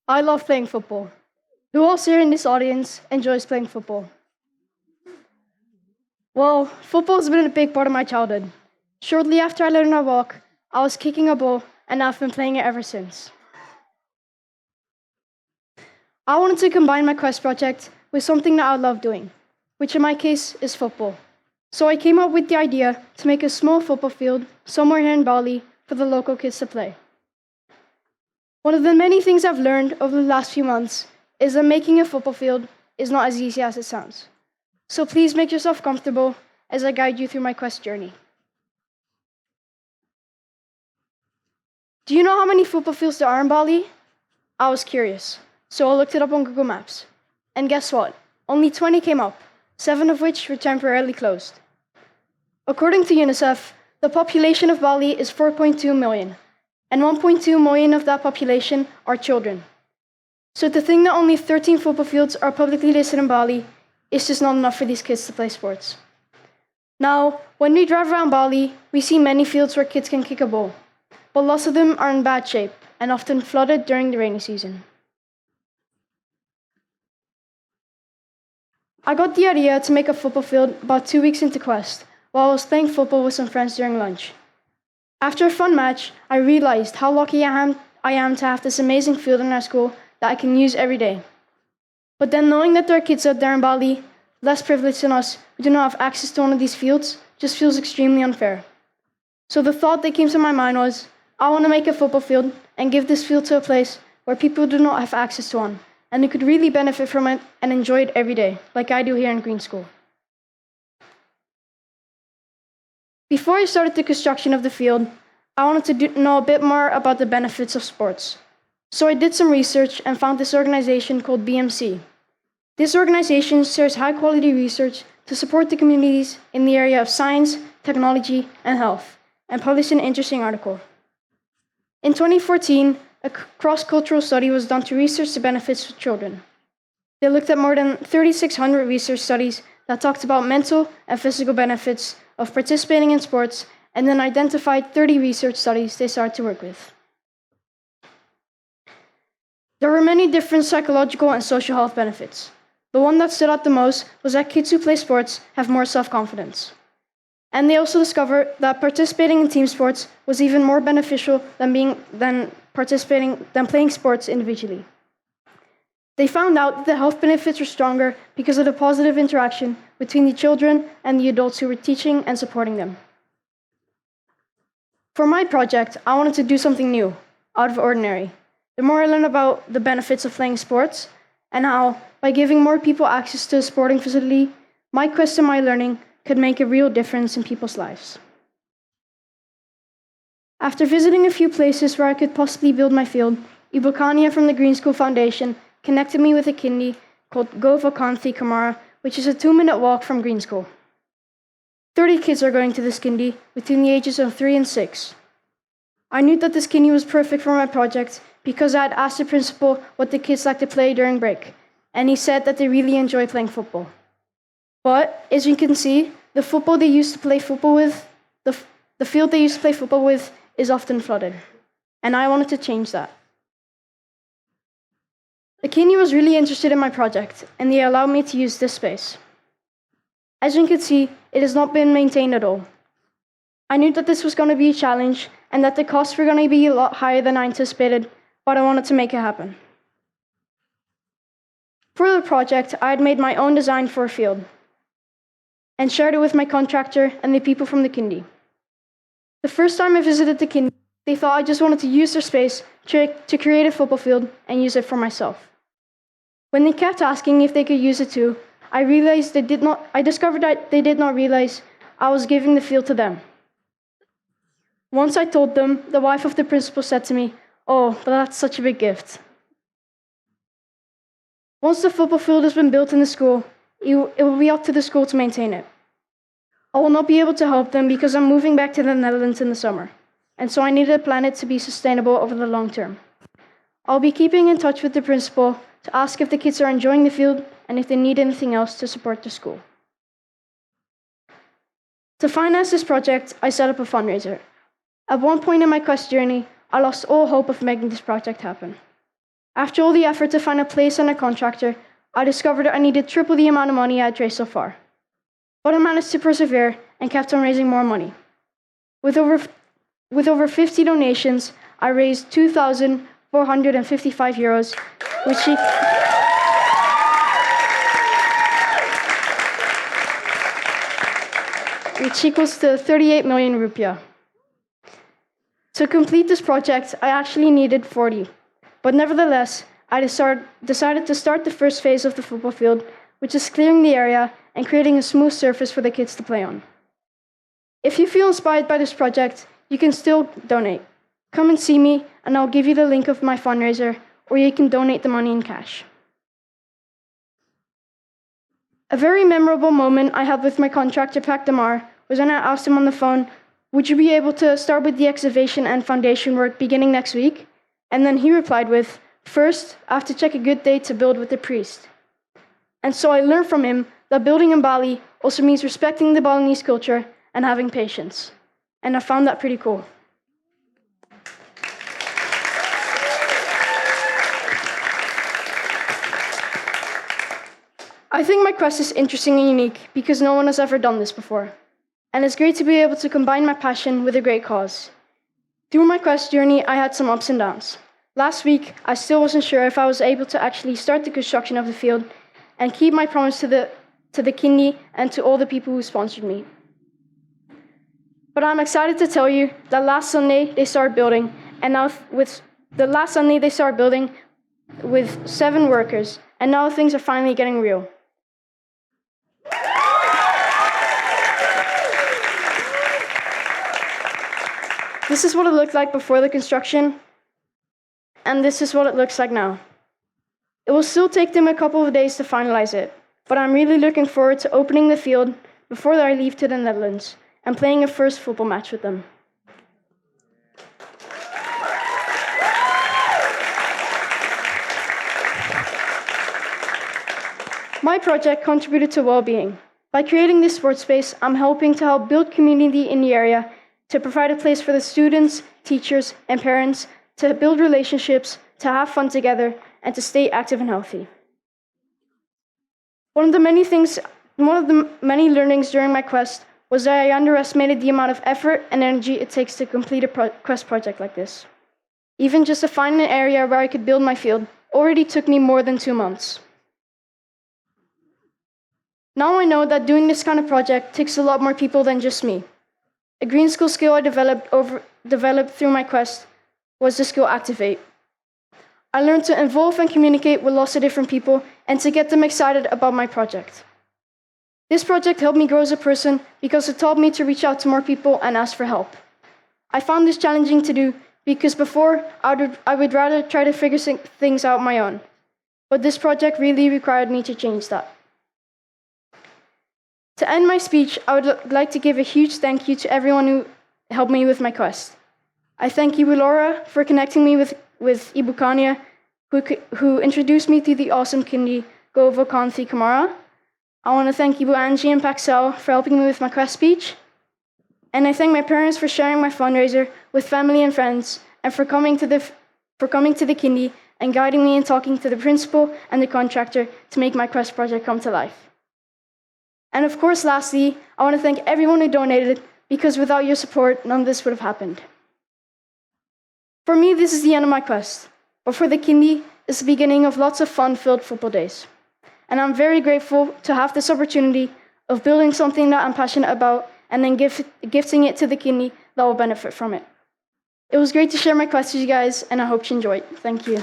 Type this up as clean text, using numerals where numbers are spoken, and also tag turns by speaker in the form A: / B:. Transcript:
A: I love playing football. Who else here in this audience enjoys playing football? Well, football has been a big part of my childhood. Shortly after I learned how to walk, I was kicking a ball, and I've been playing it ever since. I wanted to combine my quest project with something that I love doing, which in my case is football. So I came up with the idea to make a small football field somewhere here in Bali for the local kids to play. One of the many things I've learned over the last few months is that making a football field is not as easy as it sounds. So please make yourself comfortable as I guide you through my quest journey. Do you know how many football fields there are in Bali? I was curious, so I looked it up on Google Maps. And guess what? Only 20 came up, 7 of which were temporarily closed. According to UNICEF, the population of Bali is 4.2 million, and 1.2 million of that population are children. So to think that only 13 football fields are publicly listed in Bali is just not enough for these kids to play sports. Now, when we drive around Bali, we see many fields where kids can kick a ball, but lots of them are in bad shape and often flooded during the rainy season. I got the idea to make a football field about 2 weeks into Quest, while I was playing football with some friends during lunch. After a fun match, I realized how lucky I am to have this amazing field in our school that I can use every day. But then knowing that there are kids out there in Bali, less privileged than us, who do not have access to one of these fields, just feels extremely unfair. So the thought that came to my mind was, I want to make a football field and give this field to a place where people do not have access to one, and who could really benefit from it and enjoy it every day, like I do here in Green School. Before I started the construction of the field, I wanted to know a bit more about the benefits of sports. So I did some research and found this organization called BMC. This organization shares high-quality research to support the communities in the area of science, technology, and health, and published an interesting article. In 2014, a cross-cultural study was done to research the benefits of children. They looked at more than 3,600 research studies that talked about mental and physical benefits of participating in sports, and then identified 30 research studies they started to work with. There were many different psychological and social health benefits. The one that stood out the most was that kids who play sports have more self-confidence. And they also discovered that participating in team sports was even more beneficial than playing sports individually. They found out that the health benefits were stronger because of the positive interaction between the children and the adults who were teaching and supporting them. For my project, I wanted to do something new, out of the ordinary. The more I learned about the benefits of playing sports, and how, by giving more people access to a sporting facility, my quest and my learning could make a real difference in people's lives. After visiting a few places where I could possibly build my field, Ibu Kania from the Green School Foundation connected me with a kindy called Govakanthi Kamara, which is a 2-minute walk from Green School. 30 kids are going to this kindy between the ages of 3 and 6. I knew that this kindy was perfect for my project because I had asked the principal what the kids like to play during break, and he said that they really enjoy playing football. But, as you can see, the field they used to play football with is often flooded, and I wanted to change that. The kindy was really interested in my project, and they allowed me to use this space. As you can see, it has not been maintained at all. I knew that this was going to be a challenge, and that the costs were going to be a lot higher than I anticipated, but I wanted to make it happen. For the project, I had made my own design for a field, and shared it with my contractor and the people from the kindy. The first time I visited the kindy, they thought I just wanted to use their space to create a football field and use it for myself. When they kept asking if they could use it too, I discovered that they did not realize I was giving the field to them. Once I told them, the wife of the principal said to me, "Oh, but that's such a big gift." Once the football field has been built in the school, it will be up to the school to maintain it. I will not be able to help them because I'm moving back to the Netherlands in the summer, and so I needed to plan it to be sustainable over the long term. I'll be keeping in touch with the principal to ask if the kids are enjoying the field and if they need anything else to support the school. To finance this project, I set up a fundraiser. At one point in my quest journey, I lost all hope of making this project happen. After all the effort to find a place and a contractor, I discovered I needed triple the amount of money I had raised so far. But I managed to persevere and kept on raising more money. With over 50 donations, I raised €2,455, which equals to 38 million rupiah. To complete this project, I actually needed 40, but nevertheless, I decided to start the first phase of the football field, which is clearing the area and creating a smooth surface for the kids to play on. If you feel inspired by this project, you can still donate. Come and see me, and I'll give you the link of my fundraiser, or you can donate the money in cash. A very memorable moment I had with my contractor, Pak Damar, was when I asked him on the phone, "Would you be able to start with the excavation and foundation work beginning next week?" And then he replied with, "First, I have to check a good day to build with the priest." And so I learned from him that building in Bali also means respecting the Balinese culture and having patience. And I found that pretty cool. I think my quest is interesting and unique because no one has ever done this before. And it's great to be able to combine my passion with a great cause. Through my quest journey, I had some ups and downs. Last week, I still wasn't sure if I was able to actually start the construction of the field and keep my promise to the kindi and to all the people who sponsored me. But I'm excited to tell you that last Sunday they started building, and now with 7 workers, and now things are finally getting real. This is what it looked like before the construction, and this is what it looks like now. It will still take them a couple of days to finalize it, but I'm really looking forward to opening the field before I leave to the Netherlands and playing a first football match with them. My project contributed to well-being. By creating this sports space, I'm helping to help build community in the area, to provide a place for the students, teachers, and parents to build relationships, to have fun together, and to stay active and healthy. One of the many learnings during my quest was that I underestimated the amount of effort and energy it takes to complete a quest project like this. Even just to find an area where I could build my field already took me more than 2 months. Now I know that doing this kind of project takes a lot more people than just me. A Green School skill I developed through my quest was the skill Activate. I learned to involve and communicate with lots of different people and to get them excited about my project. This project helped me grow as a person because it taught me to reach out to more people and ask for help. I found this challenging to do because before I would rather try to figure things out on my own. But this project really required me to change that. To end my speech, I would like to give a huge thank you to everyone who helped me with my quest. I thank Ibu Laura for connecting me with Ibu Kanya, who introduced me to the awesome kindi Gova Kanthi Kamara. I want to thank Ibu Angie and Paxel for helping me with my quest speech. And I thank my parents for sharing my fundraiser with family and friends, and for coming to the kindi and guiding me and talking to the principal and the contractor to make my quest project come to life. And of course, lastly, I want to thank everyone who donated, because without your support, none of this would have happened. For me, this is the end of my quest, but for the kindi, it's the beginning of lots of fun-filled football days. And I'm very grateful to have this opportunity of building something that I'm passionate about and then gifting it to the kindi that will benefit from it. It was great to share my quest with you guys, and I hope you enjoyed. Thank you.